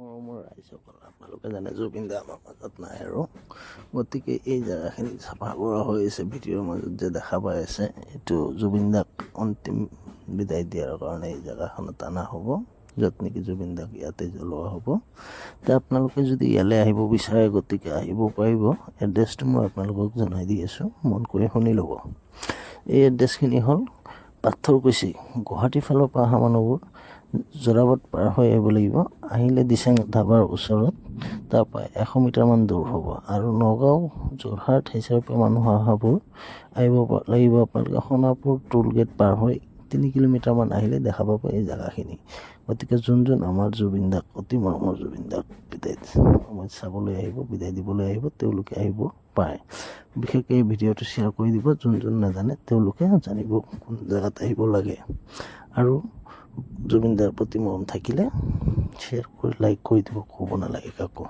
মৰমৰ ৰাইজসকল, আপোনালোকে জানে জুবিন দা আমাৰ মাজত নাই আৰু গতিকে এই জেগাখিনি চাফা কৰা হৈ আছে। ভিডিঅ'ৰ মাজত যে দেখা পাই আছে, এইটো জুবিন দাক অন্তিম বিদায় দিয়াৰ কাৰণে এই জেগাখনত অনা হ'ব, য'ত নেকি জুবিন দাক ইয়াতে জ্বলোৱা হ'ব। এতিয়া আপোনালোকে যদি ইয়ালৈ আহিব বিচাৰে গতিকে আহিব পাৰিব। এড্ৰেছটো মই আপোনালোকক জনাই দি আছোঁ, মন কৰি শুনি ল'ব। এই এড্ৰেছখিনি হ'ল পাথৰকুছি, গুৱাহাটীৰ ফালৰ পৰা অহা মানুহবোৰ যোৰাবাট পাৰ হৈ আহিব লাগিব। আহিলে দিচাং ধাবাৰ ওচৰত, তাৰপৰা 100 মিটাৰমান দূৰ হ'ব। আৰু নগাঁও, যোৰহাট সেইচাৰৰ পৰা মানুহ অহাবোৰ আহিব লাগিব আপোনালোকে সোণাপুৰ টোল গেট পাৰ হৈ 3 কিলোমিটাৰমান আহিলে দেখা পাব এই জেগাখিনি। গতিকে যোন আমাৰ জুবিন দাক, অতি মৰমৰ জুবিন দাক বিদায় সময়ত চাবলৈ আহিব, বিদায় দিবলৈ আহিব, তেওঁলোকে আহিব পাৰে। বিশেষকৈ এই ভিডিঅ'টো শ্বেয়াৰ কৰি দিব, যোন নাজানে তেওঁলোকে জানিব কোন জেগাত আহিব লাগে। আৰু জুবিন দাৰ প্ৰতি মৰম থাকিলে শ্বেয়াৰ কৰি লাইক কৰি দিব, ক'ব নালাগে কাকো।